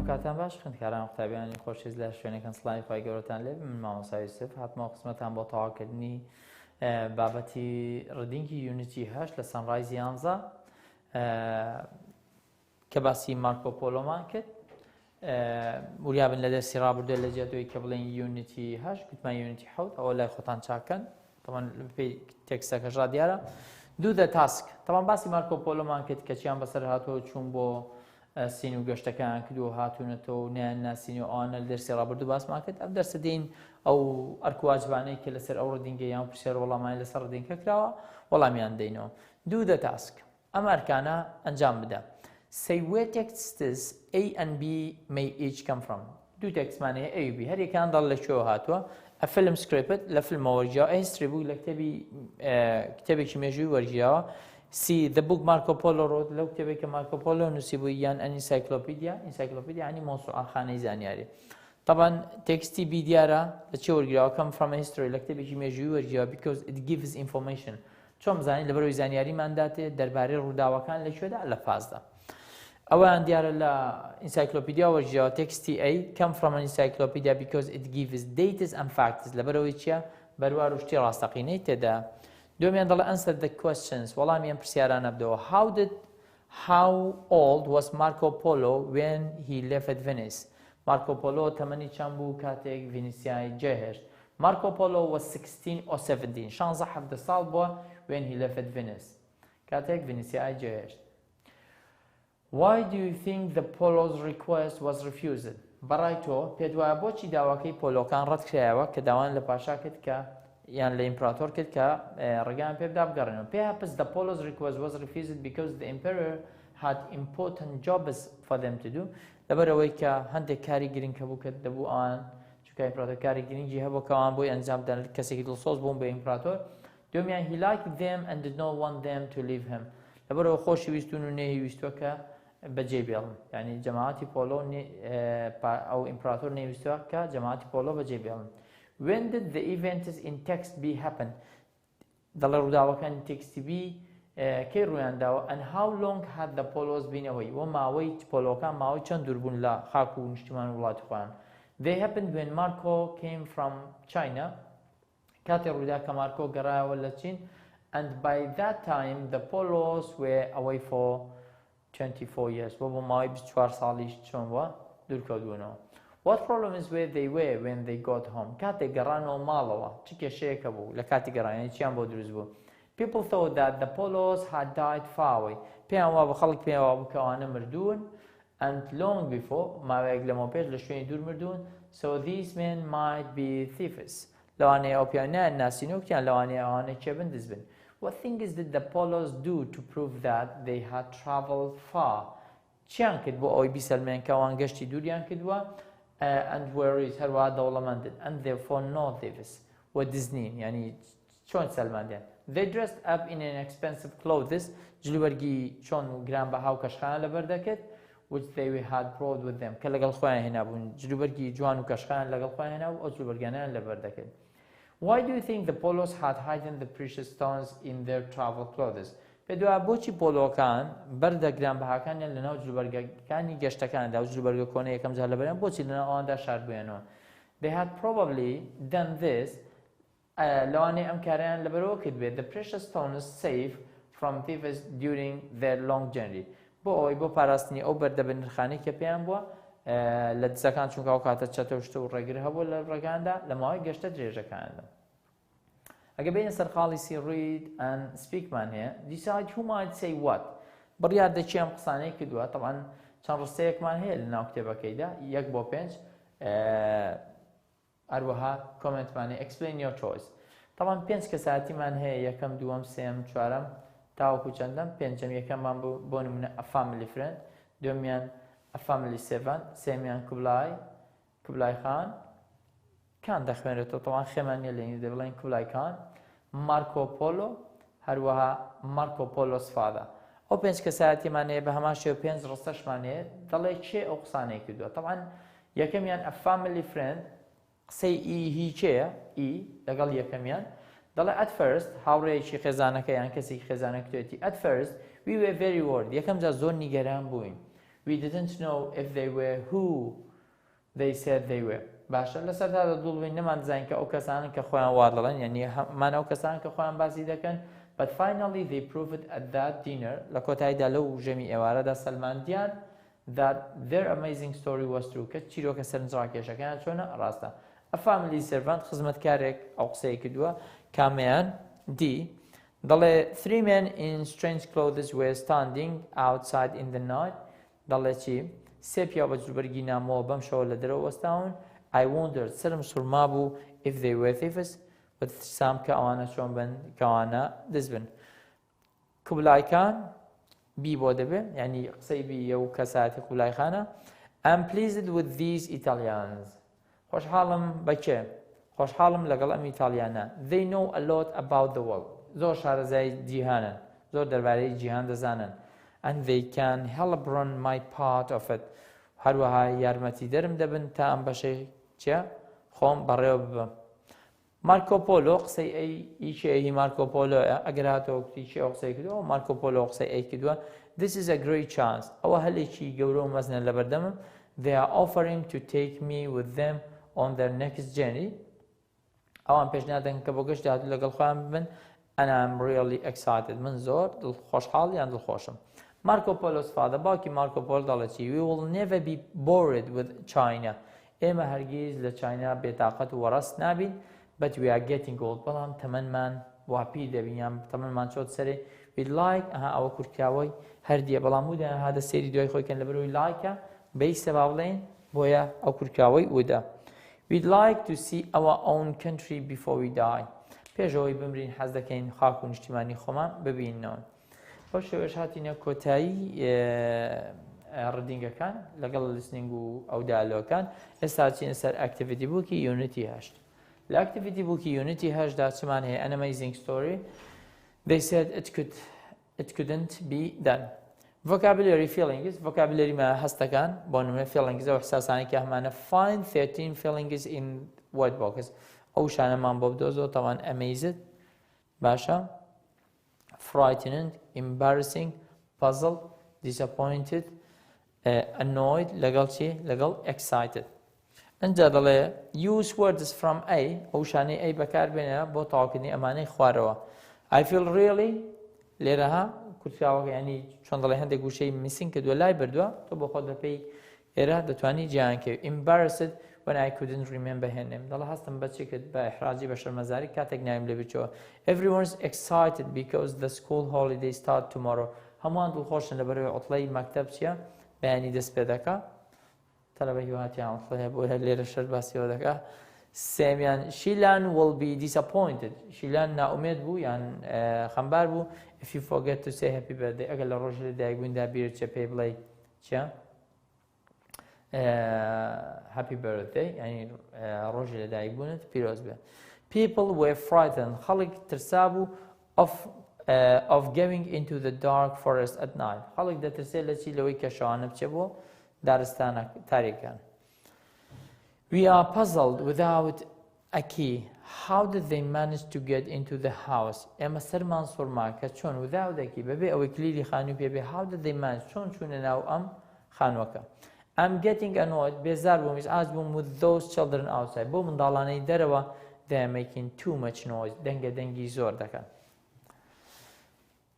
کاتان باش خوێندکاران قوتابیانی خۆشیز لە شوێنێکان سڵامی خی گەورەتان لێ من مامۆستا یوسف هاتمەوە قسمەتان بۆ تەواوکردنی بابەتی ڕدینگی یونیتی 8 لە سەمڕای 11 کە باسی مارکۆ پۆلۆمان کرد وریابن لە دەستی ڕابردووە لە جێتەوەی کە بڵێن یونیتی 8 گوتمان یونیتی 7 ئەوە لای خۆتان چاکەن تەمان پێی تێکستەکەش ڕادیارە دوو دە تاسک تەمان باسی مارکۆ پۆلۆمان کرد کە چیان بەسەر هاتووە چوون بۆ سین و گەشتەکان کردو هاتوونەتەوە نیان ناسینی و ئەوانە لە دەرسی ڕابردوو باسمان کرد ئەم دەرسە دێین ئەو ئەرکواجبانەی کە لەسەر ئەو ڕدینگە یان پرسیار وەڵامانی لەسەر ڕدینگە کراوە وەڵامیان دەینەوە دوو دە تاسک ئەم ئەرکانە ئەنجام بدە Say where texts A and B may each come from. دوو تێکسمانەیە A و B هەریەکان دەڵ لەکوێوە هاتووە A film script لە فیلمەوە وەرگیاوە A history book لە کتێبێکی مێژووی وەرگیاوە C the book Marco Polo wrote لەو کتێبێک کە مارکۆ پۆلۆ نووسیبووی یان ئەنسایکلۆپیدیا ینی مۆسوعە خانەی زانیاری طبعا تێکستی B دیارە لە چێ وەرگیراوە come from a history لە کتێبێکی مێژووی وەرگیاوە because it gives information چۆن بزانین لەبەرەوەی زانیاریمانداتێ دەربارەی ڕووداوەکان لەکوێدا لە پازدا ئەوەیان دیارە لە ئینسایکلۆپیدیا وەرگیاوە تێکستی A come from an encyclopedia because it gives dates and facts لەبەرەوەی چیە بەروار و شتی ڕاستەقینەی تێدا دومیان دەڵێ answer the questions وەڵامیان پرسیارانە بدەوە how old was Marco Polo when he left Venice Marco Polo تەمەنی چەند بوو کاتێک ڤینیسیای جێهێشت Marco Polo was 16 or 17 17 ساڵ بووە when he left Venice کاتێک ڤینیسیای جێهێشت Why do you think the Polo's request was refused بەڕای تۆ پێت وایە بۆچی داواکەی پۆلۆکان ڕەت کرایەوە کە داوان لە پاشا کرد کە یان لە ئیمپراتۆر کرد کە ڕێگەیان پێ بدا بگەڕێنەوە perhaps the Polo's request was refused because the emperor had important jobs for them to do لەبەرەوەی کە هەندێک کاری گرنگ هەبوو کە دەبوو ئەوان چونکە ئیمپراتۆر کاری گرنگی هەبوو کە ئەوان بۆی ئەنجام بدەن کەسێکی دڵسۆز بوون بە ئیمپراتۆر دومیان he liked them and did not want them to leave him لەبەرەوە خۆشی ویستون و نەیویستووە کە بەجێ بێڵن ینی جەماعەتی پۆلۆ ئەو ئیمپراتۆر نەیویستووە کە جەماعەتی پۆلۆ بەجێ بێڵن When did the events in text B happen دەڵێ ڕووداوەکانی تێکستی B کەی ڕوویانداوە and how long had the Polos been away وە ماوەی پۆلۆکان ماوەی چەند دووربوون لە خاک و نیشتیمان وڵاتی خۆیان They happened when Marco came from China کاتێ ڕوویدا کە مارکۆ گەڕایەوە لە چین and by that time the Polos were away for 24 years بۆ ماوەی 24 ساڵیش چۆن بووە دوورکەوتبوونەوە What problems were they when they got home کاتێک گەڕانەوە ماڵەوە چ کێشەیەکە بوو لە کاتی گەڕانیان چیان بۆ دروست بوو People thought that the Polos had died far away پێیان وا بە خەڵک پێیان وا بوو کە ئەوانە مردوون and long before ماوەیەک لەمەوە پێش لە شوێنی دوور مردوون so these men might be thieves لەوانەیە ئەو پیانیان ناسینۆکیان لەوانەیە ئەوانە کێبندز بن What things did the Polos do to prove that they had traveled far چیان کرد بۆ ئەوەی بیسەلمێن کە ئەوان گەشتی دووریان کردووە and were rich هەروەها دەوڵەمەندن and therefore no thieves وە دزنین ینی چۆن سەلماندیان They dressed up in an expensive clothes جلوبەرگی چۆن و گران بەها و کەشخانە لەبەردەکرد which they had brought with them کە لەگەڵ خۆیان هێنابوون جلوبەرگی جوان و کەشخان لەگەڵ خۆیان هێنا و ئەو جلوبەرگانیان لەبەردەکرد Why do you think the Polos had hidden the precious stones in their travel clothes پێدوایە بۆچی پۆلۆکان بەردە گرانبەهاکانیان لەناو جلوبەرگەکانی گەشتەکاندا و جلوبەرگە کۆنە یەکەم جار لەبەریان بۆچی لەناو ئەواندا شاردبووێنەوە They had probably done this لەوانەیە ئەم کاریان لەبەرەوە کرد بێت the precious stones safe from thieves during their long journey بۆ ئەوەی بۆ پاراستنی ئەو بەردە بە نرخانەی کە پێیان بووە لە دزەکان چونکە ئەو کاتە چەتە و شتە و ڕێگر هەبوو لە ڕێگاندا لە ماوەی گەشتە درێژەکاندا ئەگە بینە سەرخاڵی سی read and speakمان هەیە decide who might say what بڕیار دەچی ئەم قسانەی کردووە طبعا چەند ڕستەیەکمان هەیە لە ناو کتێبەکەیدا 1 بۆ 5 هەروەها کۆمنتمان هەیە explain your choice طبعا 5 کەساتیمان هەیە یەکەم دووەم سێم چوارەم تاوەکو چەندەم پێنجەم یەکەممان بۆ نمونە a family friend دومیان a family servant سێمیان کوبلای خان کان دەخوێنرێتەوە تەوان خێمان نیە لێنی دەبڵێن کوبلای کان مارکۆ پۆلۆ هەروەها مارکۆ پۆلۆس فادا ئەو 5 کەسایەتیمان هەیە بە هەمان شێوە 5 ڕستەشمان هەیە دەڵێ چێ ئەو قسانەی کردووە طبعا یەکەمیان a family friend قسەی هی چێە لەگەڵ یەکەمیان دەڵێ at first هاوڕێیەکی خێزانەکە یان کەسێکی خێزانە کتێتی at first we were very worried یەکەم جار زۆر نیگەران بووین we didn't know if they were who they said they were. باشە لەسەر تا دڵبین نەمانزانین کە ئەو کەسانن کە خۆیان وا دەڵێن یعنی هەمان ئەو کەسان کە خۆیان باسی دەکەن but finally they proved at that dinner لە کۆتاییدا لەو ژەمی ئێوارەدا سەلماندیان that their amazing story was true کە چیرۆکە سەرنجڕاکێشەکەیان چۆنە ڕاستە. A family servant خزمەتکارێک ئەو قسەی کردووە کامیان دی دەڵێ 3 men in strange clothes were standing outside in the night دەڵێ چی سێ پیا بە جوبەرگی نامەوە بەم شەوە لە دەرەوە وەستاون I wondered سرم سوورما بوو if they were thieves بەترسام کە ئەوانە چۆن بن کەوانە دەست بن. کوبلایکان بی بۆ دەبێ یعنی قسەی بی ئەو کەساتی قوبلایخانە I'm pleased with these Italians خۆشحاڵم بەکێ خۆشحاڵم لەگەڵ ئەم ئیتالیانە they know a lot about the world زۆر شارەزای جیهانن زۆر دەربارەی جیهان دەزانن and they can help run my part of it هەروەها یارمەتی دەرم دەبن تا ئەم بەشەی چیە خۆم بەڕێوە ببم. مارکۆپۆلۆ قسەی ئەی ئیچێهی مارکۆپۆلۆە ئەگەر هاتەوە کتیچی ئەو قسەی کردووە مارکۆپۆلۆ قسەی ئەی کردووە this is a great chance ئەوە هەلێکی گەورە و مەزنە لە بەردەمم they are offering to take me with them on their next journey ئەوان پێشنیادەن کە بۆ گەشت داهاتوو لەگەڵ خۆیان ببن and I'm really excited من زۆر خۆشحاڵ یان دڵخۆشم. مارکۆپۆلۆ سفادە باوکی مارکۆپۆلۆ دەڵێت چی we will never be bored with China ئێمە هەرگیز لە چاینا بێتاقەت و وەڕەست نابین but we are getting old بەڵام تەمەنمان واپی دەبین یان تەمەنمان چۆت سەرێ we'd like ئەوە کورتکاوەی هەردیە بەڵام ودا هادە سێری دوای خۆیکەن لەبەرەوەی لایکە بەی سەبا بڵێن بۆیە ئەو کورتکاوەی ودا we'd like to see our own country before we die پێشەوەی بمرین حەز دەکەین خاک و نیشتیمانی خۆمان ببینەوە. بەو شێوەش هاتینە کۆتایی ڕدینگەکان لەگەڵ لیسنینگ و ئەو دالۆکان ئێستا چینە سەر ئەکتیڤیتی بووکی یونیتی 8 لە ئەکتیڤیتی بووکی یونیتی 8دا چمان هەیە an amazing story they said it couldn't be done vocabulary feelings vocabulary ما هەستەکان بۆ نمونە feelings ئەو حساسانی کە هەمانە find 13 feelings in word box ئەو شانەمان بۆ بدۆزەوە تاوان amazed باشە frightened embarrassing puzzled disappointed annoyed لەگەڵ چی لەگەڵ excited. ئەنجا دەڵێ use words from A ئەو شانەی A بەکاربێنە بۆ تەواوکردنی ئەمانەی خوارەوە. I feel really لێرەها کورتکاوەکە ینی چۆن دەڵێ هەندێک گوشەی missing کردووە لای بردووە تۆ بۆ خۆت بەپێی ئێرە دەتوانی جیهانکەوی. embarrassed when I couldn't remember her name دەڵێ هەستم بەچی کرد بە ئیحراجی بە شەرمەزاری کاتێک ناویم لێ بچەوە. everyone's excited because the school holiday start tomorrow هەمووان دڵخۆشن لەبەرەوەی عوتڵەی مەکتەب چییە بەیانی دەست پێ دەکا تەلەبەی هاتیان عوتڵەیە بۆ هەر لێرە شەر باسیەوە دەکا. سێمیان شیلان will be disappointed شیلان ناومێد بوو یان خەمبار بوو if you forget to say happy birthday ئەگەر لە ڕۆژی لەدایکبووندا بیرت چێ پێی بڵێ چییە happy birthday ینی ڕۆژی لەدایکبوونت پیرۆز بێ. people were frightened خەڵک ترسا بوو of going into the dark forest at night خەڵک دەترسێت لە چی لەوەی کە شەوانە بچێ بۆ دارستانە تاریکان. we are puzzled without a key how did they manage to get into the house ئێمە سەرمان سوورما کە چۆن without a key بەبێ ئەوەی کلیدی خانووی پێبێ how did they manage چۆن چوونە ناو ئەم خانووەکە. I'm getting annoyed بێزار بووم ئاز بووم with those children outside بۆ منداڵانەی دەرەوە they are making too much noise دەنگە دەنگی زۆر دەکەن.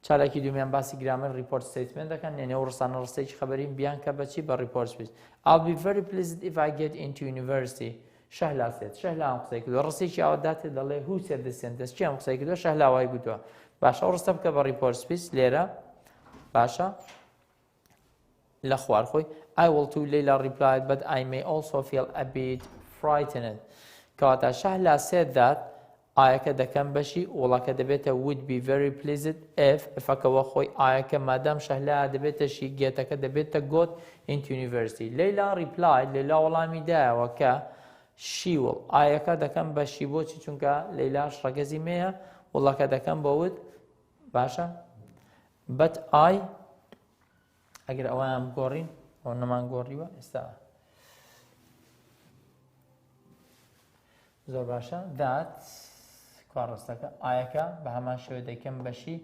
چالاکی دومیان باسی گرامر ریپۆرت ستیتمنت دەکەن یعنی ئەو ڕستانە ڕستێکی خەبەرین بیان کە بەچی بە ریپۆرت بیست. I'll be very pleased if I get into university شەهلا سێت شەهلا ئەم قسەی کردووە ڕستێکی ئەوەداتێ دەڵێ who said this sentence چی ئەم قسەی کردووە شەهلا وای گوتووە باشە ئەو ڕستە بکە بە ریپۆرت بیست لێرە باشە لە خوارخۆی I will too Leila replied but I may also feel a bit frightened کەواتە شەهلا said that ئایەکە دەکەم بەشی وڵەکە دەبێتە would be very pleased if ئەفەکەوە خۆی ئایەکە مادام شەهلا دەبێتە شی گێتەکە دەبێتە got into university. Leila replied لێلا وەڵامی دایەوە کە she will ئایەکە دەکەم بەشی بۆچی چونکە لەیلاش ڕەگەزی مەیە وڵەکە دەکەم بە would باشە but I ئەگەر ئەوەیان بگۆڕین ئەو نەمان گۆڕیوە ئێستا زۆر باشە that کارڕستەکە ئایەکە بە هەمان شێوە دەکەم بەشی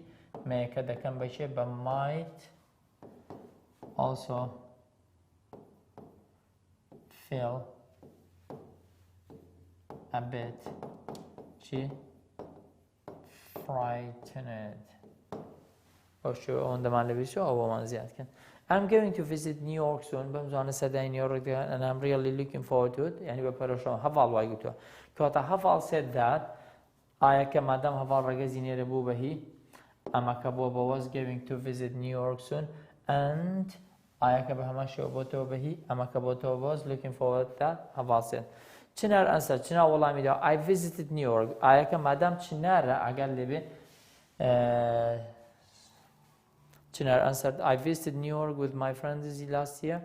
مەیەکە دەکەم بەشێ بە might also feel a bit چی frightened باشو اون دمان لبیشو آوامان زیاد کن I'm going to visit New York soon بمزانه صدای نیویورک دیگه and I'm really looking forward to it یعنی بپرشم هفال وای گوتو که هفال said that آیا که مادام هفال رگزی نیره بو بهی اما که بابا was going to visit New York soon and آیا که به همه شو بوتو بهی اما که بوتو was looking forward to that هفال said چنار انسر چنار والله میده I visited New York آیا که مادام چناره اگر لبه چنار answered I visited New York with my friends last year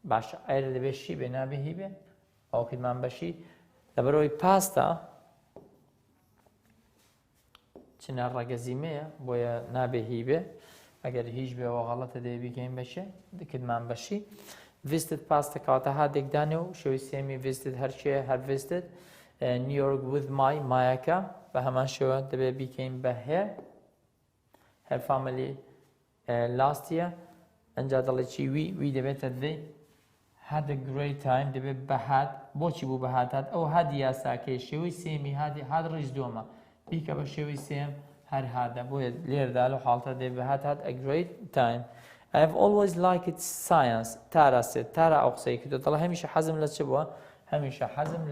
باشه ایر لبه شی به نبهی به او که من بشی لبروی پاستا چنار رگزیمه باید نبهی به اگر هیچ به و غلط دی بگیم بشه که من بشی visited پاستا که تا هدیک دانو شوی سیمی visited هر چی هر visited New York with my مایکا به همان شو دبی بگیم به her family last year انجا دلی چی وی دبیت دی had a great time دبی بهاد بوچی بو بهاد هاد او هاد یا ساکی شوی سیمی هاد رج دوما بیکه با شوی سیم هر هادا بوید لیر دالو حالتا دی بهاد هاد a great time I have always liked science تارا سید تارا اقصی که دو همیشه حزم لچه بوا همیشه حزم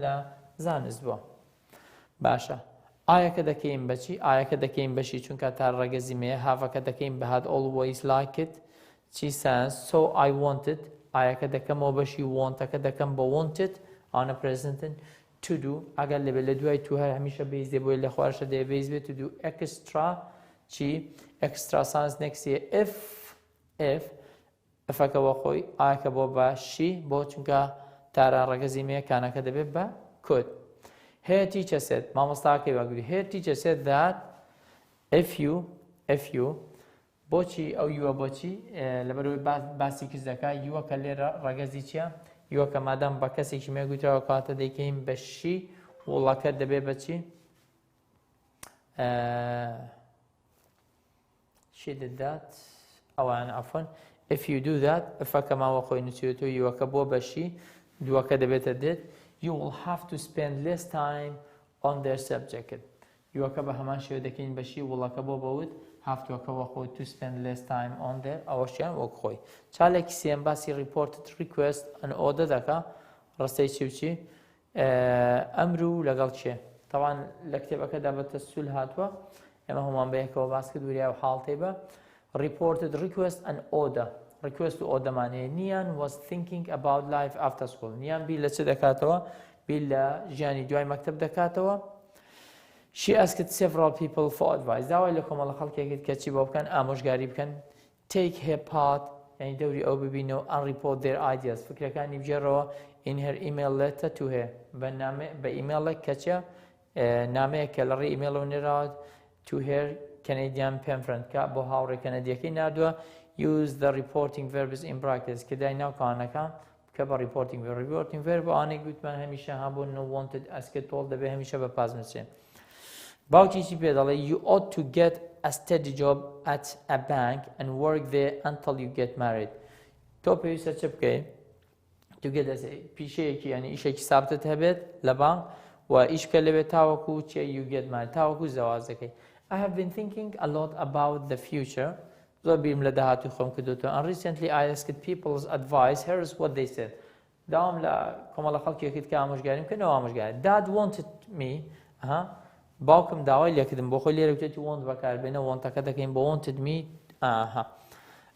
لزانست بوا باشه آیا که دکیم بچی آیا که دکیم بچی چون که تر رگزیمه هوا که دکیم به had always liked چی science so I wanted آیا که دکم و بچی want که دکم با wanted آن present to do اگر لبل دوای تو هر همیشه بیز دی بویل خوارش دی بیز به to do extra چی extra science next year if که واقعی آیا که با بچی با چون که تر رگزیمه کانه که دبی با could Her teacher said, Mama Starkey agreed. Her teacher said that if you bochi او you bochi لبرو باسی که زکا you کلی رگزی چیا you که مادام با کسی که میگوید را کات دیگیم بشی والله کرده به بچی she did that او أنا عفوا if you do that فكما وقوي نسيتو you كبو بشي دو كده بتدد you will have to spend less time on their subject. You are همان شيء دكين بشي والله كبو بود have to أكوا to spend less time on their أوشيان وقوي. شالك سيم باسي reported request an order دكا رستي شيء أمرو لقال شيء. طبعا لكتب أكده بتسول هاتوا أما هم بيحكوا باسك دوريا وحال تبا reported request an order. request to order معنی نیان was thinking about life after school نیان بیل چه دکاتوا بیل جانی دوای مکتب دکاتوا she asked several people for advice داوای لکم الله خلقی که چی بابکن آموزگاری بکن take her part یعنی دوری او ببینو and report their ideas فکر کنی بجرو in her email letter to her به ایمیل کچه نامه کلری ایمیل و نراد to her Canadian pen friend که با هاوری کندی کی نردوا use the reporting verbs in brackets که دینا کانکان که با reporting verb آنی گوت من همیشه همون no wanted as که told به همیشه به پاس میشه باوچی چی پیداله you ought to get a steady job at a bank and work there until you get married تو پیوسته چه بکی تو get پیشه کی یعنی ایشه کی ثابت هبت لبان و ایش کلی به تاوکو چه you get married تاوکو زواج کی I have been thinking a lot about the future زبیم لدهاتو خم کدوتو and recently I asked people's advice here's what they said دام لا كم خلقي كيد كاموشگاریم که نواموشگار dad wanted me باوكم داوای لیکدم بخو لیره بتوی want بکار بینه want کده که این با wanted me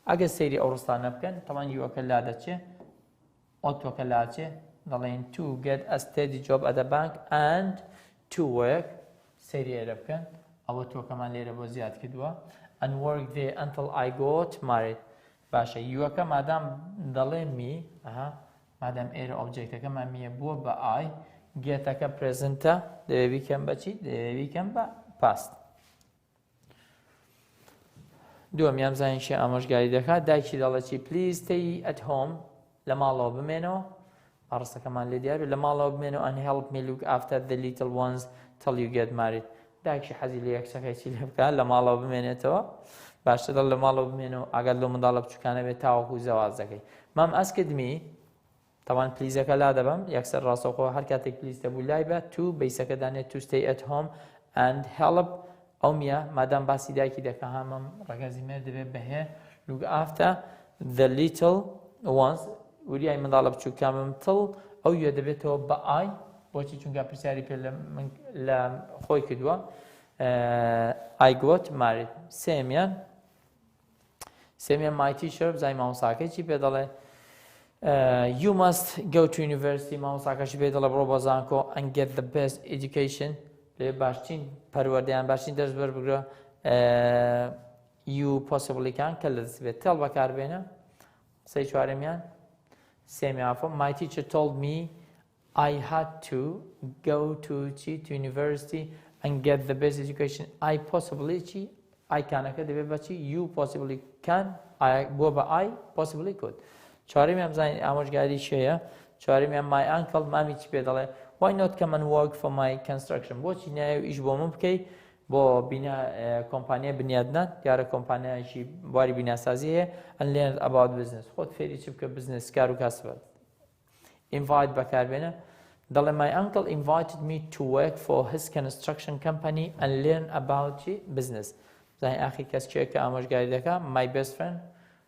اگه سری اورستان نبکن طبعا یو کلاده چه اوتو کلاده چه دالین to get a steady job at a bank and to work سری ربکن او تو كمان لیره با زیاد کدوا and work there until I got married. باشه you که مادام داله می مادام ایر object که من میه بو با I get که present دوی کم بچی دوی کم با past. دوم یم زنیش آموزگاری دکات دایکی داله چی please stay at home لمالو بمنو عرصه كمان لیدیار لمالو بمنو and help me look after the little ones till you get married. داكشي حزي لي يكسكاي شي لبكا لمالو بمينيتو باش تضل لمالو بمينو اقل لو مضالب كان بتاو زواج زكي مام اسكد مي طبعا پلیزەکە لا دەبم یەکسەر ڕاستەوخۆ هەر کاتێک پلیز دەبوو لای بە تو بیسەکە دانێت to stay at home and help ئەو میە مادام باسی دایکی دەکە هەمم ڕەگەزیمێ دەبێت بەهێ look after the little ones وریای منداڵە بچووکەمم تڵ ئەو یە دەبێتەوە بە ئای بۆچی چونکە پرسیاری پێ لە خۆی کردووە I got married سێمیان my teacher بزای مامۆستاکەی پێ دەڵێ you must go to university مامۆستاکەشی پێ دەڵێ بڕۆ بۆ زانکۆ and get the best education لێ باشترین پەروەردەیان باشترین دەرس وەربگرە you possibly can کە لە دەست بێت تێڵ بەکاربێنە قسەی چوارەمیان سێمیان my teacher told me I had to go to university and get the best education I possibly I canەکە دەبێت بەچی you possibly can بۆ بە I possibly could چوارەمیان بزانین ئامۆژگاری شەیە چوارەمیان my uncle مامی چی پێ دەڵێ why not come and work for my construction بۆچی نایە ئیش بۆ من بکەی بۆ بینە کۆمپانیای بنیادنان دیارە کۆمپانیایشی بواری بیناسازی هەیە and learn about business خۆت فێری چی بکە بزنس کار و کاسبەت invite بەکاربێنە دەڵێ my uncle invited me to work for his construction company and learn about business زانین ئاخی کەس کێ کە ئامۆژگاری دەکە my best friend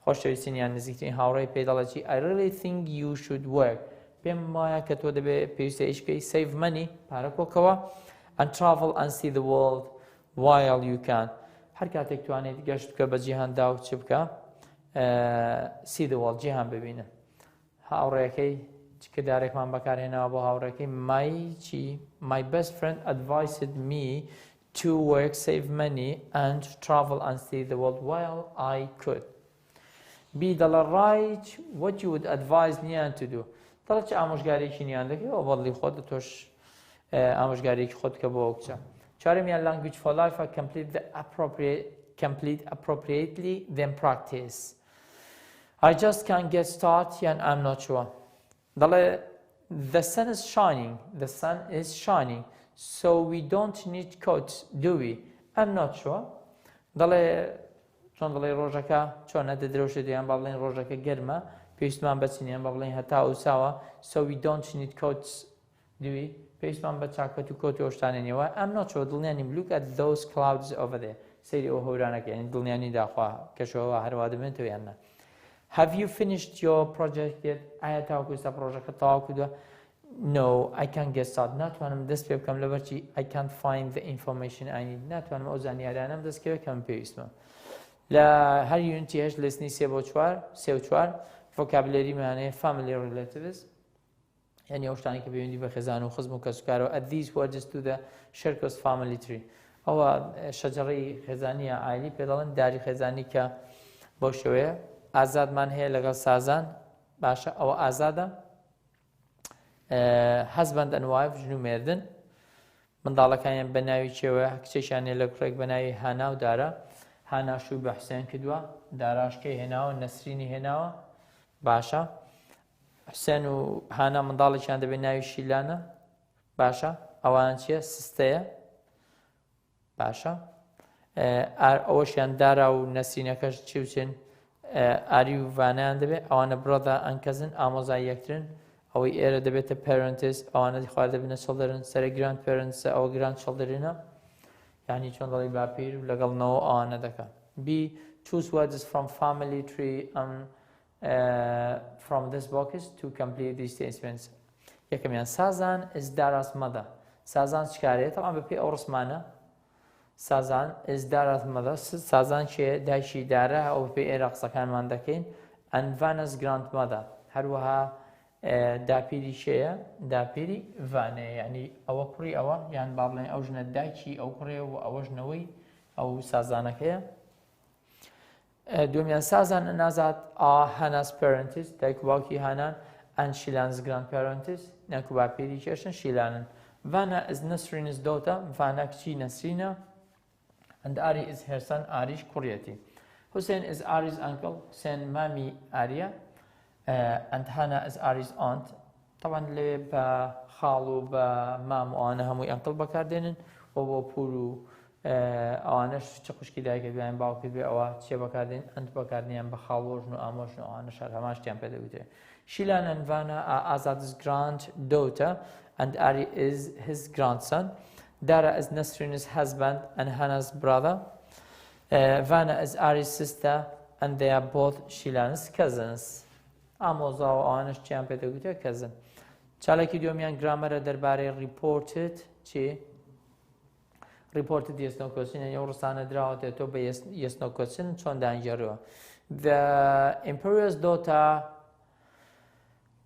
خۆشەویستنیان نزیکترین هاوڕێی پێ دەڵێ چی I really think you should work پێم وایە کە تۆ دەبێت پێویستە ئیش بکەی save money پارە کۆکەوە and travel and see the world while you can هەر کاتێک توانێت گەشت بکە بە جیهاندا و چ بکە see the world جیهان ببینە هاوڕێیەکەی کە دارێکمان بەکارهێناوە بۆ هاوڕێکەی my best friend advised me to work save money and travel and see the world while I could be دەڵە right what you would advise me to do دەڵە چه ئامۆژگارێکی نیان دەکەی ئەو بەڵی خۆت تۆش ئامۆژگارێکی خۆت کە بۆ ئەو کچە چوارەمیان language for life complete appropriately then practice I just can't get started and I'm not sure دەڵێ the sun is shining so we don't need coats do we I'm not sure دەڵێ چۆن دڵێ ڕۆژەکە چۆنە دەدرەوشێت یان با بڵێن ڕۆژەکە گەرمە پێویستمان بەچینیان با بڵێن هەتا ئوساوە so we don't need coats do we پێویستمان بە چاکەت و کۆتی ئۆشتانێنەوە ئەم نۆچۆ دڵنیانی look at those clouds over there سەیری ئەو هەورانەکە یعنی دڵنیانی داخوا کەشەوە هەروە دەبێتەوە یان نە have you finished your project yet ئایا تاوەکو ئێستا پرۆژەکە تەواو کردووە no I can't get started ناتوانم دەست پێ بکەم لەبەرچی I can't find the information I need ناتوانم ئەو زانیاریانەم دەستکەوێت کەم پێویستمە لە هەر یونیتی هەش لەسنی 3 و 4 vocabulary مانەیە family relatives یعنی ئەو شتانی کە پەیوەندی بە خێزان و خزم و کەسوکارەوە add these words to the circus family tree ئەوە شەجەڕەی خێزانیە ئایلی پێ دەڵێن داری خێزانی کە بەو شێوەیە ئازادمان هەیە لەگەڵ سازان باشە ئەوە ئازادە husband and wife ژن و مێردن منداڵەکانیان بە ناوی چێوە کچێکیانێ لە کوڕێک بە ناوی هانا و دارە هاناشوی بە حوسێن کردووە داراشکەی هێناوە نەسرینی هێناوە باشە حوسێن و هانا منداڵێکیان دەبێت ناوی شیلانە باشە ئەوان چییە سستەیە باشە ئەوەشیان دارا و نەسرینەکەش چی وچێن ئاری و وانیان دەبێت ئەوانە بڕۆدا ئەنکەزن ئامۆزای یەکترن ئەوەی ئێرە دەبێتە پەرنتس ئەوانە خوارد دەبنە چڵدرن سەر گراند پەرنتسە ئەوە گراند چڵدرینە یعنی چۆن دەڵی باپیر و لەگەڵنەوە ئەوانە دەکەن B choose words from family tree from this box to complete these statements یەکەمیان سازان is Dara's mother سازان چکارێت تەڵام بەپێی ئەو ڕسمانە سازان is Dara's mother سازان چێ دایکی دارە ئەو بەپێی ئێرە قسەکانمان دەکەین and Vanna's grandmother هەروەها داپیری شەیە داپیری ڤانەیە یعنی ئەوە کوڕی ئەوە یان با بڵێن ئەو ژنە دایکی ئەو کوڕێ و ئەوە ژنەوەی ئەو سازانەکەیە دومیان سازان نازات هانا's parents دایک و باوکی هانان and Shilan's grandparents نیانکو باپیری کێشن شیلانن Vanna is Nasrin's daughter Vanna کچی نەسرینە and Ari is her son ئاریش کوڕیەتی Hussein is Ari's uncle Hussein مامی ئاریە and Hannah is Ari's aunt طبعا لێ بە خاڵ و بە مام و ئەوانە هەمووی ئەنکڵ بەکاردێنن و بۆ پور و ئەوانەش چ خوشکی دایکە بیان باوکی بێ ئەوە چێ بەکاردێن ئەند بەکاردنیان بە خاڵۆژن و ئامۆژن و ئەوانە شار هەمان شتیان پێ دەوتێ Shilan and Vana are Azad's granddaughter and Ari is his grandson. Dara is Nasrin's husband and Hannah's brother. Vana is Ari's sister and they are both Shilan's cousins. ئامۆزا و ئەوانەش چیان پێ دەگوتێ cousin. چالاکی دومیان گرامەرە دەربارەی reported چی؟ reported yes no question یعنی ڕستانە دراوەتێ تۆ بە yes no question چۆن دانیژێڕەوە The emperor's daughter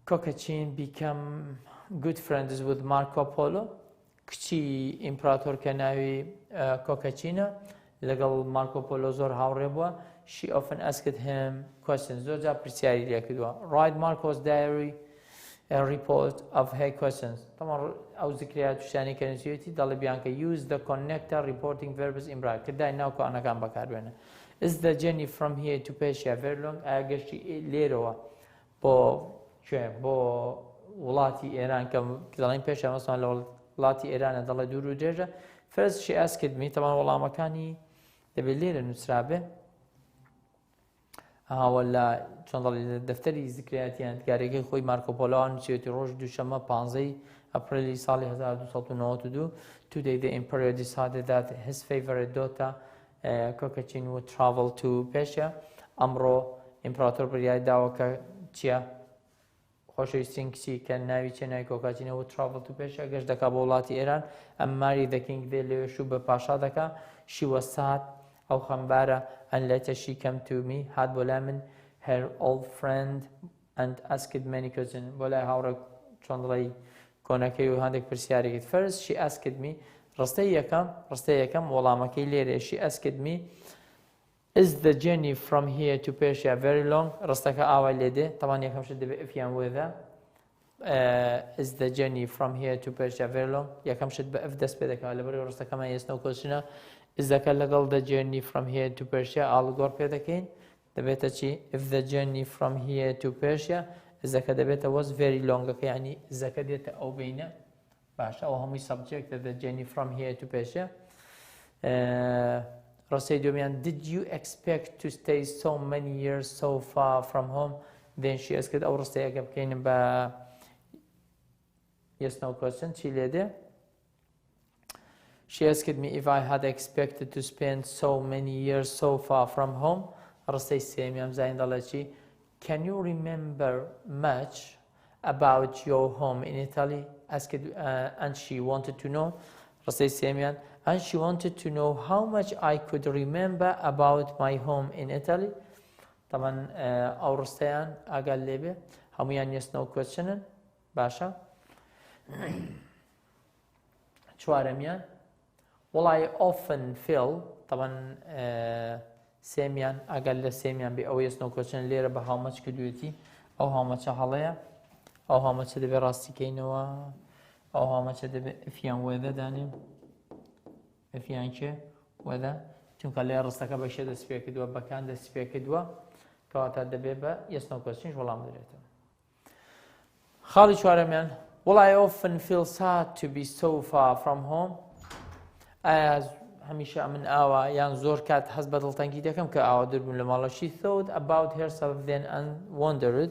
Kokachin become good friends with Marco Polo کچی ئیمپراتۆر کە ناوی کۆکەچینە لەگەڵ مارکۆ پۆلۆ زۆر هاوڕێ بووە She often asked him questions زۆر جار پرسیاری لێ کردووە Write Marco's diary a report of her questions طبعا ئەو زیکریا تووشانی کە نووسیوێتی دەڵێ بیان کە use the connector reporting verbs in bracket کردای ناو کۆنەکان بەکاربێنە Is the journey from here to Persia very long ئایا گەشتی لێرەوە بۆ بۆ وڵاتی ئێران کە دەڵێن پێشە مەسەڵەن لە وڵاتی ئێرانە دەڵێ دوور و درێژە First she asked me تەمان وەڵامەکانی دەبێت لێرە نووسرابێ وەلا چۆن دەڵێ دەفتەری زیکرایەتیان گارێکی خۆی مارکۆ پۆلۆوان نووسێتی ڕۆژ دووشەمە 15 ئەپریلی ساڵی 1292 Today the emperor decided that his favorite daughter Kokachin would travel to Persia ئەمڕۆ ئیمپراتۆر بڕیای داوە کە چییە خۆشەویستین کچی کە ناوی چێ ناوی کۆکاچینە would travel to Persia گەشت دەکا بۆ وڵاتی ئێران ئەم ماری the king دێ لێوێش و بە پاشا دەکا She was sad ئەو خەمبارە and later she came to me هات بۆ لای من her old friend and asked many questions بۆ لای هاوڕێ چۆن دڵی کۆنەکەی و هەندێک پرسیارێکت First she asked me ڕستەی یەکەم وەڵامەکەی لێرە She asked me Is the journey from here to Persia very long ڕستەکە ئاوای لێدێ تەمان یەکەم شت دەبێت ئفیان وێدە Is the journey from here to Persia very long یەکەم شت بە ئف دەست پێ دەکات لەبەرەوەی ڕستەکەمان یەسنەوە کۆچنە ئزەکە لەگەڵ the journey from here to Persia ئاڵگۆڕ پێ دەکەین دەبێتە چی If the journey from here to Persia ئزەکە دەبێتە was very longەکە ینی ئزەکە دێتە ئەو بینە باشە ئەو هەمووی subject the journey from here to Persia ڕستەی دومیان Did you expect to stay so many years so far from home Then she asked ئەو ڕستەیەکە بکەین بە yes no question چی لێدێ She asked me if I had expected to spend so many years so far from home ڕستەی سێمیان زاین دەڵێ چی Can you remember much about your home in Italy asked and she wanted to know ڕستەی سێمیان And she wanted to know how much I could remember about my home in Italy. طبعا ئەو ڕستەیان ئاگال لێبێ هەمویان yes no questionن باشە چوارەمیان Well I often feel طبعا سێمیان ئاگال لە سێمیان بێ ئەو yes no question لێرە بە how much کردوێتی ئەو how much هەڵەیە ئەو how much دەبێت ڕاستیکەینەوە ئەو how much دەبێت ئفیان وێدە دانێم ئەفیان چێ وەدە چونکە لێ ڕستەکە بەشێ دەست پێ کردووە بەکان دەست پێ کردووە کەواتە دەبێت بە yes no questions وەڵام بدرێتەوە خاڵی چوارەمیان Well I often feel sad to be so far from home ئایا هەمیشە من ئاوا یان زۆر کات هەست بە دڵتەنگی دەکەم کە ئاوا دەربوون لە ماڵە She thought about herself then and wondered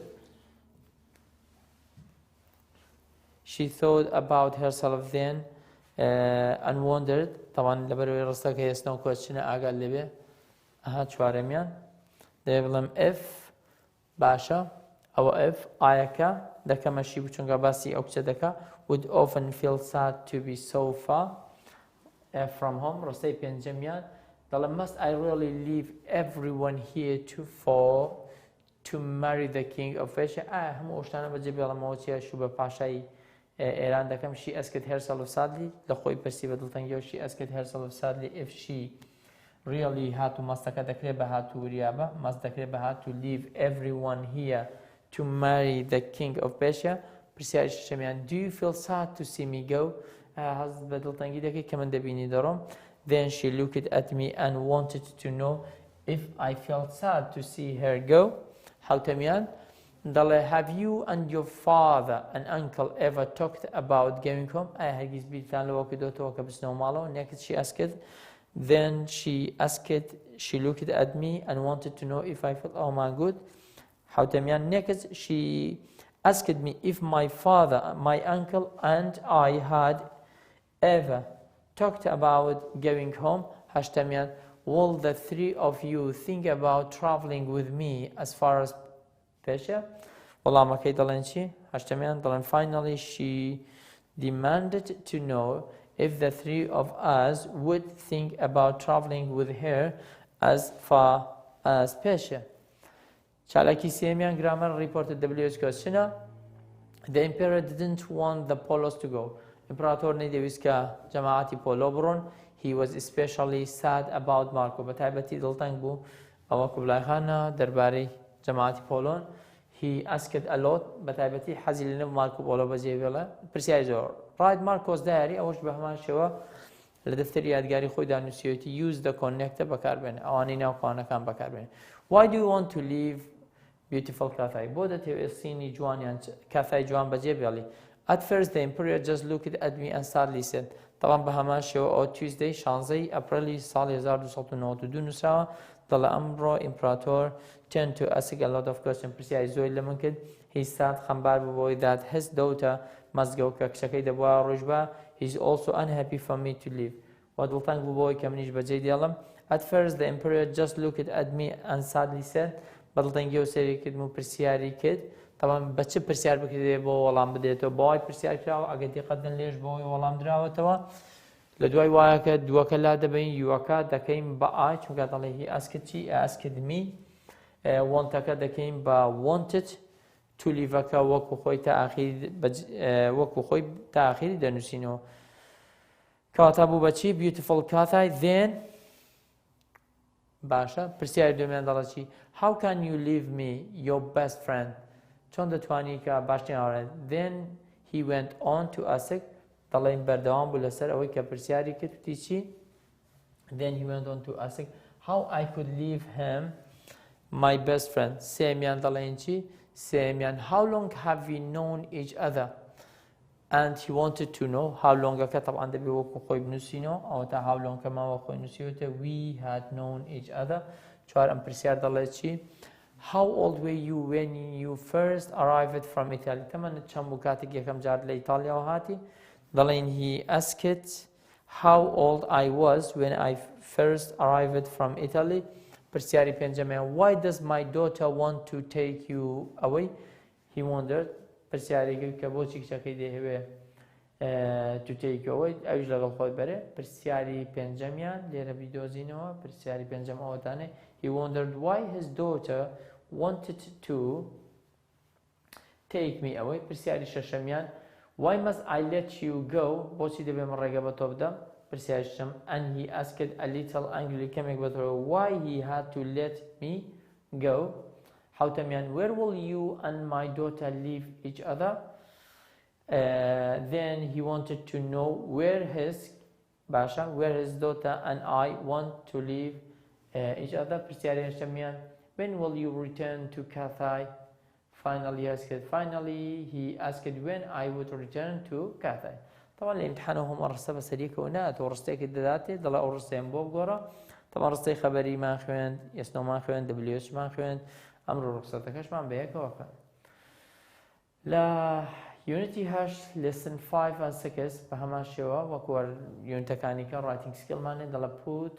She thought about herself then and wondered طبعا لەبەرەوەی ڕستەکە yes no question ئاگال لێبێ ئەها چوارەمیان دەبێ بڵێم F باشە ئەوە F ئایەکە دەکەمەشی بچونکە باسی ئەو کچە دەکا would often feel sad to be so far from home ڕستەی پێنجەمیان دەڵێ must I really leave everyone here to marry the king of Persia ئایا هەموو ئەوشتانە بەجێ بێڵەمەوە چیە شوو بە پاشای ئێران دەکەم She asked herself sadly لە خۆی پرسی بە دڵتەنگیەوە She asked herself sadly if she really had to مەستەکە دەکرێت بە هاتووریابە مەست دەکرێت بە هات to leave everyone here to marry the king of Persia پرسیاری شەمیان Do you feel sad to see me go هەز بە دڵتەنگی دەکەی کە من دەبینی دەڕۆم Then she looked at me and wanted to know if I felt sad to see her go حوتەمیان دەڵێ Have you and your father and uncle ever talked about going home ئایا هەرگیز بیرتان لەوە کردوتەوە کە بچنەوە ماڵەوە Next she asked Then she looked at me and wanted to know if I felt oh my good. حوتەمیان next she asked me if my father, my uncle and I had ever talked about going home. هەشتەمیان will the three of you think about traveling with me as far as پێشە وەڵامەکەی دەڵێن چی؟ هەشتەمیان دەڵێن finally she demanded to know if the three of us would think about traveling with her as far as پێشە. چالاکی سێمیان grammar reported WH question. The emperor didn't want the polos to go. ئیمپراتۆر نەیدەویست کە جەماعەتی پۆلۆ بڕۆن. He was especially sad about Marco. بەتایبەتی دڵتەنگ بوو ئەوە کوبلایخانە دەربارەی جەماعەتی پۆلۆن. He asked a lot. بەتایبەتی حەزی لە نەبوو مارکۆ پۆلۆ بەجێ بێڵێ. پرسیاری زۆر. Write Marco's diary. ئەوەش بە هەمان شێوە لە دەفتەری یادگاری خۆی دانووسیوێتی use the connector بەکاربێنێ. ئەوانەی ناوخواانەکان بەکاربێنێ. Why do you want to leave beautiful کاتای؟ بۆ دەتەوێت سینی جوانیان کاتای جوان بەجێ بێڵی. At first the emperor just looked at me and sadly said. طبعا بە هەمان شێوە ئەو Tuesday 16 ئەپریلی ساڵی 1292 نووسراوە دەڵێ ئەمڕۆ ئیمپراتۆر tend to ask a lot of questions. پرسیاری زۆری لە من کرد. He sad خەمبار بوو بۆی that his daughter must go کە کچەکەی دەبووە ڕۆژبە. He is also unhappy for me to leave. و دڵتەنگ بوو بۆی کە منیش بەجێ دێڵم. At first the emperor just looked at me and sadly said. بە دڵتەنگی و سێری کردم و پرسیاری کرد. طبعا بە چ پرسیار بکرێت بۆ وەڵام بدێتەوە بۆی پرسیار کراوە ئەگەر دیقەتن لێش بۆی وەڵام درراوەتەوە لە دوای وایەکە دووەکە لا دەبین یوەکە دەکەین بە ئای چونکە دەڵێ هی ئەسکت چی ئەسکت می وانتەکە دەکەین بە wanted to leave-ەکە وەکو خۆی تا ئاخیری دەنووسینەوە کەواتە بوو بە چی beautiful کاتای then باشە پرسیاری دوێمیان دەڵێ چی how can you leave me your best friend چۆن دەتوانی کە باشترین هاوڕێت then he went on to ask دەڵێن بەردەوام بوو لەسەر ئەوەی کە پرسیاری کرد وتی چی then he went on to ask how I could leave him my best friend سێمیان دەڵێن چی سێمیان how long have we known each other and he wanted to know how longەکە طبعا دەبێت وەکو خۆی بنووسینەوە ئەوە تا how long کە ماوە خۆی نووسیوتە we had known each other چوار ئەم پرسیار دەڵێ چی How old were you when you first arrived from Italy? تەمەنت چەند بوو کاتێک یەکەم جار لە ئیتالیاوە هاتی دەڵێن he asked how old I was when I first arrived from Italy پرسیاری پێنجەمیان why does my daughter want to take you away he wondered پرسیاری کرد کە بۆچی کچەکەی دەیەوێ to take you away ئەویش لەگەڵ خۆی بەرێ پرسیاری پێنجەمیان لێرە بیدۆزینەوە پرسیاری پێنجەم ئەوەتانێ he wondered why his daughter wanted to take me away پرسیاری شەشەمیان why must I let you go بۆچی دەبێ من ڕێگە بە تۆ بدەم پرسیاری شەشەم and he asked a little angrily کەمێک بەتەوە why he had to let me go حوتەمیان where will you and my daughter leave each other then he wanted to know where his daughter and I want to leave each other پرسیاری هەشتەمیان when will you return to Cathay finally he asked when I would return to Cathay طبعا الامتحانهم ڕستە بەسەریەکەوە ناتەوە ڕستەیەکی دەداتێ دەڵێ ئەو ڕستەیەم بۆ بگۆڕە طبعا ڕستەی خەبەریمان خوێند ئێسنۆمان خوێند WHمان خوێند ئەمڕۆ ڕستەکەشمان بەیەکەوە خوێند لە Unity 8 lesson 5 and 6 بە هەمان شێوە وەکو یونتەکانی کە writing skillمانێ دەڵێ put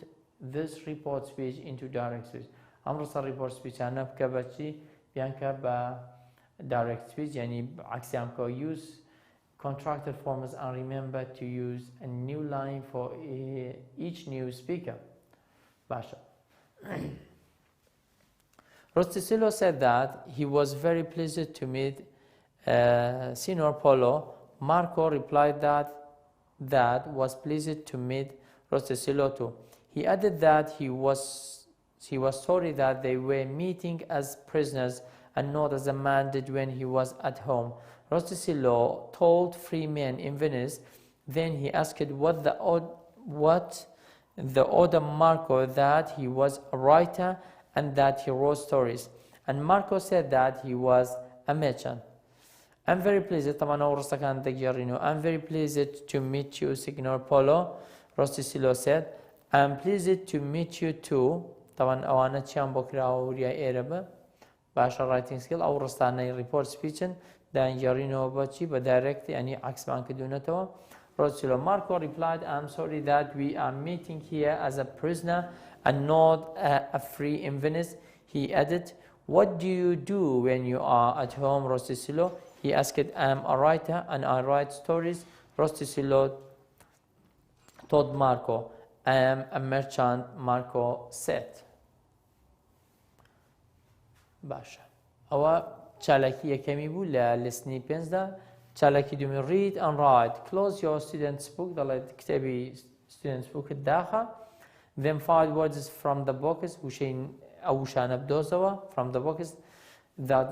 this report speech into direct speech ئەم ڕستە report speechانە بکە بە چی بیانکە بە direct speech یعنی عەکسیان بکە use contracted forms and remember to use a new line for each new speaker باشە Rosticillo said that he was very pleased to meet Signor Polo. Marco replied that was pleased to meet Rosticillo too. He added that he was sorry that they were meeting as prisoners and not as a man did when he was at home. Rosticillo told three men in Venice. Then he asked what the order Marco that he was a writer and that he wrote stories. And Marco said that he was a merchant. I'm very pleased طبعا أول رستة كانت تجارينه I'm very pleased to meet you Signor Polo Rosticillo said I'm pleased to meet you too. طبعا ئەوانە چیان بۆ کراوە وریای ئێرە بە باشە writing skill ئەو ڕستانەی report speech-ن داینجێڕینەوە بەچی بە direct ینی عەکسمان کردوونەتەوە. Rosilo Marco replied, I'm sorry that we are meeting here as a prisoner and not a free in Venice. He added, what do you do when you are at home, Rosilo? He asked, I'm a writer and I write stories. Rosilo told Marco, I am a merchant, Marco said. باشە ئەوە چالاکی یەکەمی بوو لە لستنی پێنجدا. چالاکی دومی read and write. Close your student's book. دەڵێت کتێبی student's bookت داخە. Then 5 words from the books. ئەو وشانە بدۆزەوە from the books that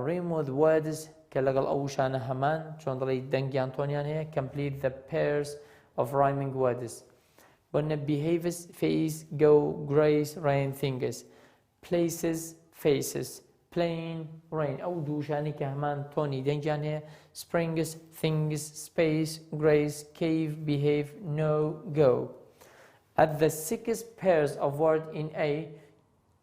rhyme with words کە لەگەڵ ئەو وشانە هەمان چۆن دەڵێ دەنگیان تۆنیان هەیە. Complete the pairs of rhyming words. When behaves, face, go, grace, rain, things. Places, faces, plane, rain. ئەو دووشانی کە هەمان تۆنی دەنگیان هەیە. Springs, things, space, grace, cave, behave, know, go. At the 6 pairs of words in A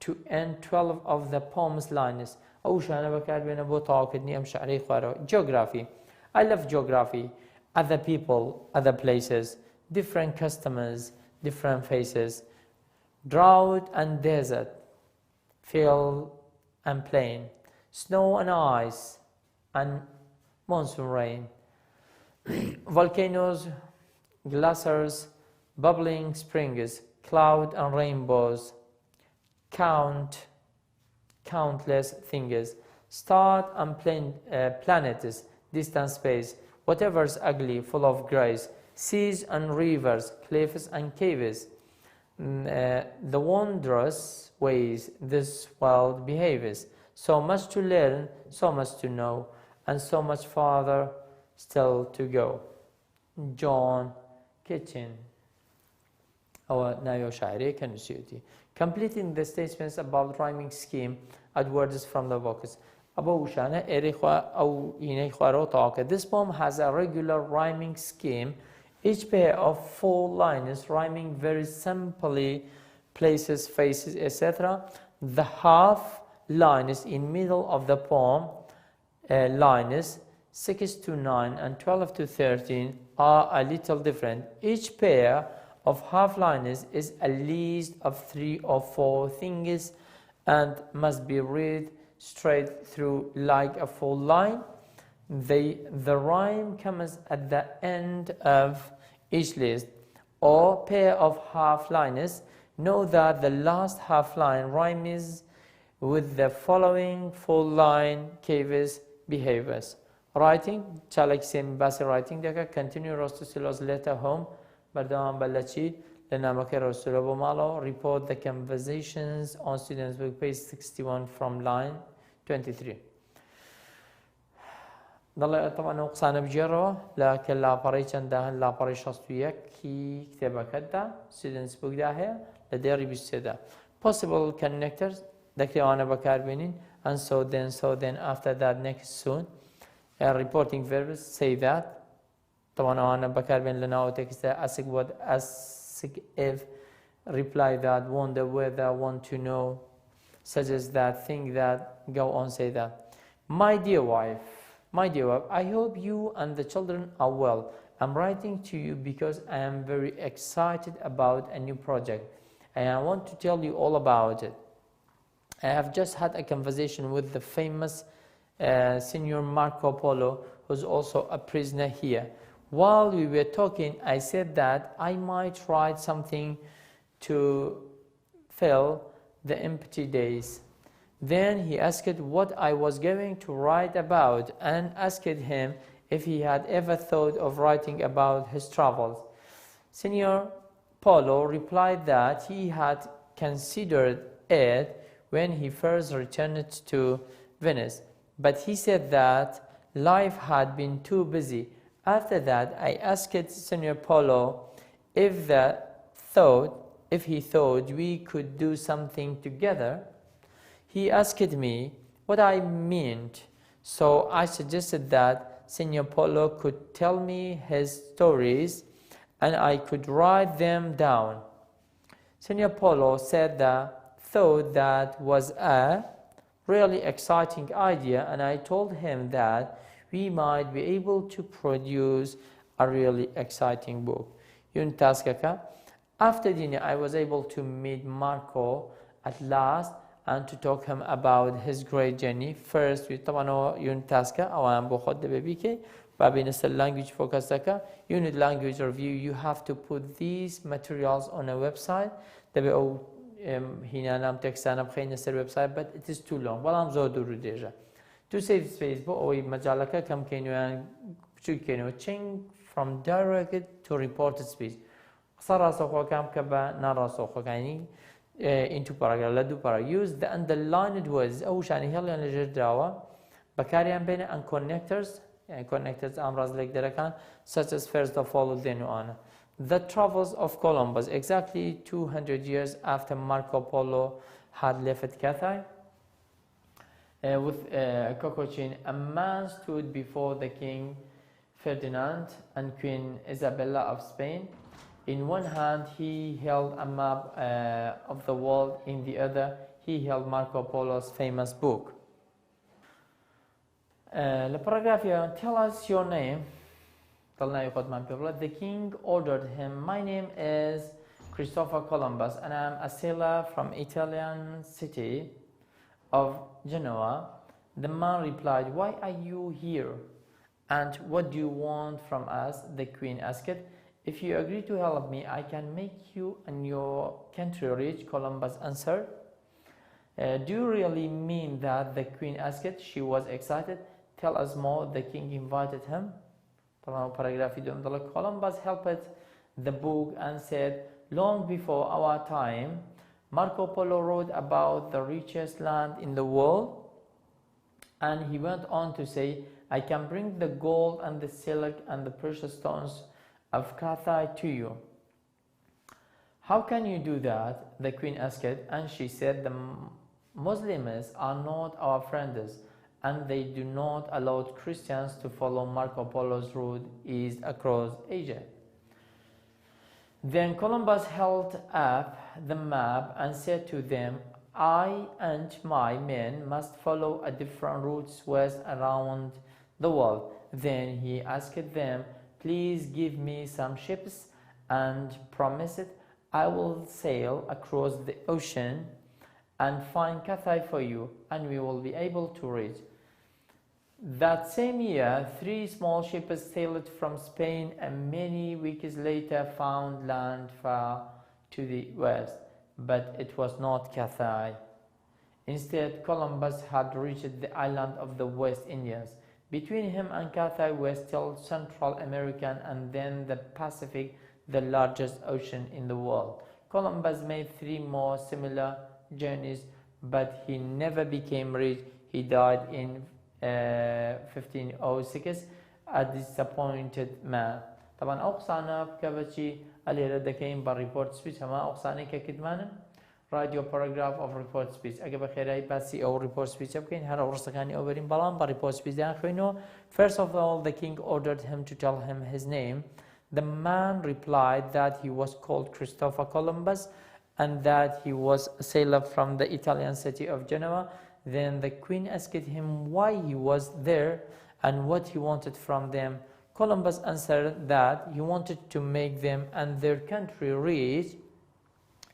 to end 12 of the poem's lines. ئەو شانە بەکاربێنە بۆ تەواوکردنی ئەم شعرەی خوارەوە. Geography. I love geography. Other people, other places, different customers, different faces. Drought and desert. Field and plain. Snow and ice and monsoon rain. Volcanoes, glaciers, bubbling springs, cloud and rainbows. Countless things. Stars and planets, distant space. Whatever's ugly, full of grace. Seas and rivers, cliffs and caves. The wondrous ways this world behaves. So much to learn, so much to know, and so much farther still to go. John Kitchen. Our nayo shairi can see. Completing the statements about rhyming scheme at words from the books. This poem has a regular rhyming scheme. Each pair of 4 lines rhyming very simply, places, faces, etc. The half lines in middle of the poem, lines 6 to 9 and 12 to 13 are a little different. Each pair of half lines is a list of 3 or 4 things and must be read straight through like a full line. The rhyme comes at the end of each list or pair of half lines. Know that the last half line rhymes with the following full line caves behaviors. Writing, چالک سیم باسی writing دکه. Continue Rosilo's letter home. بەردەوام بە لە چی لە نامەکەی ڕۆسیلۆ بۆ ماڵەوە. Report the conversations on students book page 61 from line 23. دەڵێ طبعا ئەو قسانە بگێڕەوە لە کە لاپەڕەی چەنددا هەن لاپەڕەی 61 کتێبەکەتدا students bookدا هەیە لە دێڕی 23دا. Possible connectors دەکرێوانە بەکاربێنین. And so then after that next soon. Reporting verbs say that. طبعا ئەوانە بەکاربێن لە ناو تێکستە. ask what, ask if, reply that, wonder whether, want to know, suggest that, think that, go on, say that. My dear wife, I hope you and the children are well. I'm writing to you because I am very excited about a new project and I want to tell you all about it. I have just had a conversation with the famous Senior Marco Polo, who's also a prisoner here. While we were talking, I said that I might write something to fill the empty days. Then he asked what I was going to write about and asked him if he had ever thought of writing about his travels. Senior Polo replied that he had considered it when he first returned to Venice, but he said that life had been too busy. After that, I asked Senior Polo if he thought we could do something together. He asked me what I meant, so I suggested that Senior Polo could tell me his stories and I could write them down. Senior Polo said that thought that was a really exciting idea, and I told him that we might be able to produce a really exciting book. Unit task. After dinner, I was able to meet Marco at last and to talk him about his great journey. First, we طبعا unit task أوان بخود ببيكي بابين language focus unit language review. You have to put these materials on a website. دبي أو هنا نام تكسانا بخينا سر website, but it is too long. والله زود دور ديجا. To save space, بو أو مجالك كم كينو شو كينو change from directed to reported speech. صار راسخو كم كبا نراسخو يعني into paragraph لدو para. Use the underlined words أو شاني هلا نجر دراوا بكاريان بين and connectors يعني connectors أمراض لك دركان such as first of all then on. The travels of Columbus exactly 200 years after Marco Polo had left Cathay. With Cocochin, a man stood before the King Ferdinand and Queen Isabella of Spain. In one hand, he held a map of the world. In the other, he held Marco Polo's famous book. The paragraph here, tell us your name. The king ordered him, my name is Christopher Columbus and I am a sailor from Italian city of Genoa. The man replied, why are you here? And what do you want from us? The queen asked. If you agree to help me, I can make you and your country rich, Columbus answered. Do you really mean that? The queen asked. She was excited. Tell us more. The king invited him. Columbus helped the book and said, long before our time, Marco Polo wrote about the richest land in the world. And he went on to say, I can bring the gold and the silk and the precious stones of Cathay to you. How can you do that? The queen asked, and she said, the Muslims are not our friends, and they do not allow Christians to follow Marco Polo's route east across Asia. Then Columbus held up the map and said to them, I and my men must follow a different route west around the world. Then he asked them, please give me some ships and promise it I will sail across the ocean and find Cathay for you, and we will be able to reach. That same year, 3 small ships sailed from Spain and many weeks later found land far to the west, but it was not Cathay. Instead, Columbus had reached the island of the West Indies. Between him and Cathay were still Central American and then the Pacific, the largest ocean in the world. Columbus made 3 more similar journeys, but he never became rich. He died in 1506, a disappointed man. طبعا أقصانا بكبتشي اللي ردكين بالريبورت سبيتش هما أقصاني ككدمانا راديو باراجراف of report speech. أجا بخيراي باسي أو report speech أبكين هذا ورستكاني أوبرين بلان report speech دان خوينو. First of all, the king ordered him to tell him his name. The man replied that he was called Christopher Columbus and that he was a sailor from the Italian city of Genoa. Then the queen asked him why he was there and what he wanted from them. Columbus answered that he wanted to make them and their country rich.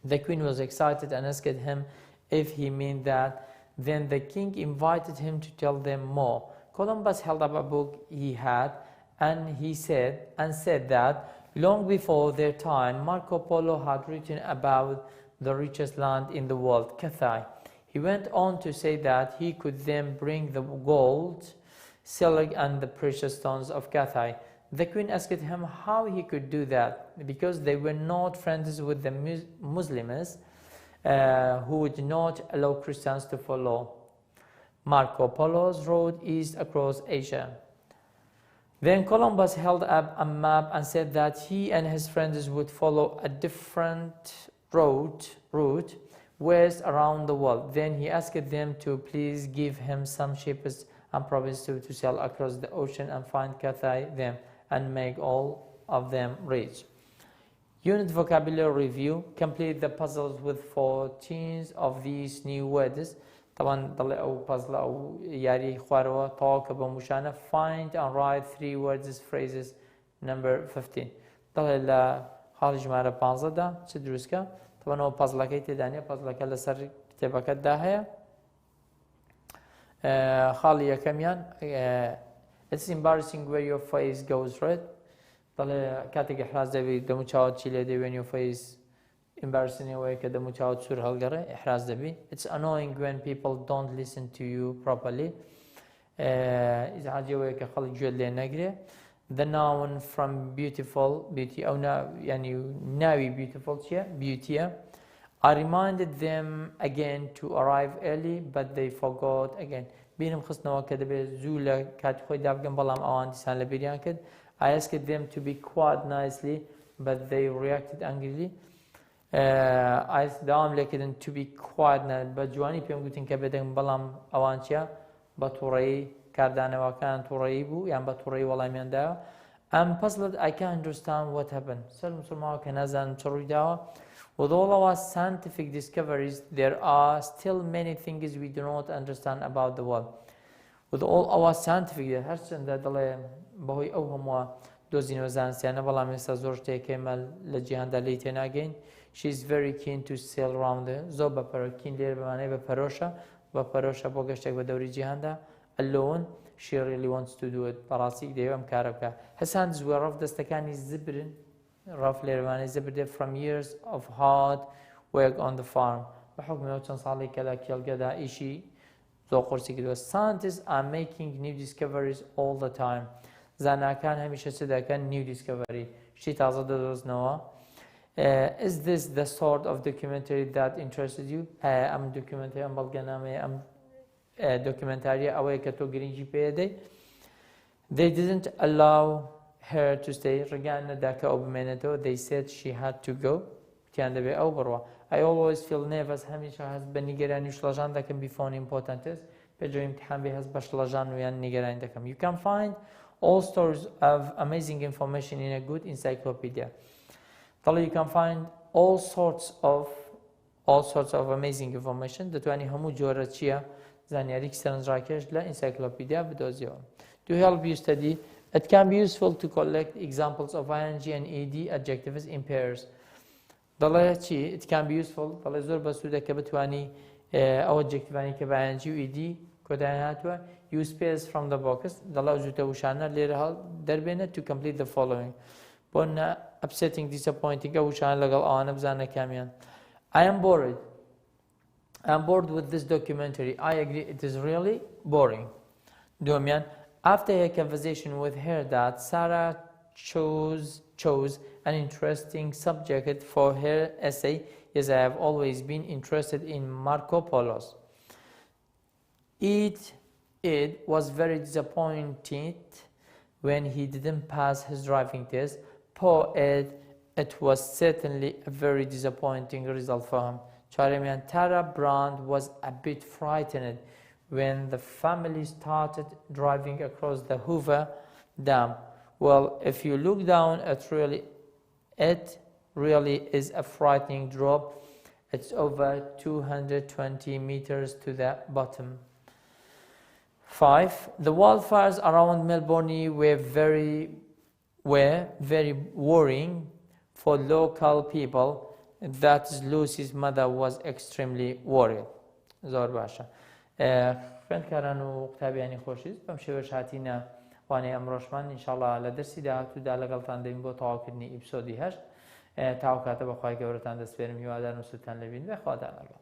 The queen was excited and asked him if he meant that. Then the king invited him to tell them more. Columbus held up a book he had and said that long before their time, Marco Polo had written about the richest land in the world, Cathay. He went on to say that he could then bring the gold, silk and the precious stones of Cathay. The queen asked him how he could do that, because they were not friends with the Muslims who would not allow Christians to follow Marco Polo's road east across Asia. Then Columbus held up a map and said that he and his friends would follow a different route west around the world. Then he asked them to please give him some ships and promised to sail across the ocean and find Cathay them and make all of them rich. Unit vocabulary review. Complete the puzzles with 14 of these new words. طبعا ضل أو puzzle أو ياري خواروا talk بمشانة. Find and write 3 words phrases. Number 15. ضل إلى حال جمارة 15 دا چه دروسكا. طبعا أو puzzle كيت دانية puzzle كلا سر كتابك داهية. خالية كميان. It's embarrassing where your face goes red. ضل كاتك إحراز دبي دمو چاوت چيلي دي when your face embarrassing way كده دمو چاوت سور هالجرة إحراز دبي. It's annoying when people don't listen to you properly. إذا عاد جوي كخلق جود لي نقرة. The noun from beautiful beauty أو يعني ناوي beautiful شيء beauty. I reminded them again to arrive early but they forgot again. بينهم خصنا كده بزولة كات خوي دابقن بالام أوان ديسان لبيريان كد. I asked them to be quiet nicely but they reacted angrily. I دام لكن to be quiet بجواني بيوم قلتين كبدن بالام أوان شيا بطوري كاردانه وكان طوري بو يعني بطوري والله من دا. I'm puzzled. I can't understand what happened. سلم سلموا كنازن شروي دا. With all our scientific discoveries, there are still many things we do not understand about the world. With all our scientific, هرچند دل بهوی او هم دوزین و زانستیانه ولی مثل زورشته کمال لجیان دلی تناگین. She is very keen to sail around the زوب بپر کین لیر بمانه بپروشا بوگشتک و دوری جهان دا. Alone, she really wants to do it. براسیک دیوام کاربکا. حسن زوار رفت دستکانی زبرن. رف ليرماني زبده from years of hard work on the farm. بحكم انه كان صار لي كذا كذا إشي ذو قرصي كده. Scientists are making new discoveries all the time. زانا كان هميشه سدا كان new discovery. شيء تازه دوز نوا. Is this the sort of documentary that interested you? أم documentary أم بالجنامة أم documentary أوي كتو جرينجي بيدي. They didn't allow her to stay. رجعنا ذاك أو بمنته. They said she had to go. كان ده أو بروا. I always feel nervous. هميشه هز بنيجراني شلجان ده كم بيفون importance. بجو امتحان بهز بشلجان ويان نيجراني ده كم. You can find all sorts of amazing information in a good encyclopedia. طلع you can find all sorts of amazing information. ده تواني همو جورة چيا زانياري كسرن راكش لا encyclopedia بدوزيو. To help you study. It can be useful to collect examples of ing and ed adjectives in pairs. ضلها شيء it can be useful. ضلها زور بسودة كبتواني أو adjectiveاني كبا ing و ed كوداناتوا use pairs from the box. ضلها وجوده وشانا ليرها دربنا to complete the following. بونا upsetting, disappointing أو وشانا لقل آنا بزانا كاميان. I am bored. I am bored with this documentary. I agree it is really boring. دوميان. After a conversation with her dad, Sarah chose an interesting subject for her essay. Yes, I have always been interested in Marco Polo's. It was very disappointed when he didn't pass his driving test. Poor Ed, it was certainly a very disappointing result for him. Charamian Tara Brand was a bit frightened when the family started driving across the Hoover Dam. Well, if you look down, it really is a frightening drop. It's over 220 meters to the bottom. 5. The wildfires around Melbourne were very worrying for local people. That is, Lucy's mother was extremely worried. زور باشا. خوێندکاران و قوتابیانی خۆشویست بەم شێوەش هاتینە وانەی ئەمڕۆژمان ئینشاڵڵا لە دەرسی داهاتوودا لەگەڵتان دەبین بۆ تەواوکردنی ئیپسۆدی 8 تاو کاتە بەخوای گەورەتان دەسپێرم هیوادارم سوودتان لەبین بێ خوددا لەگەڵ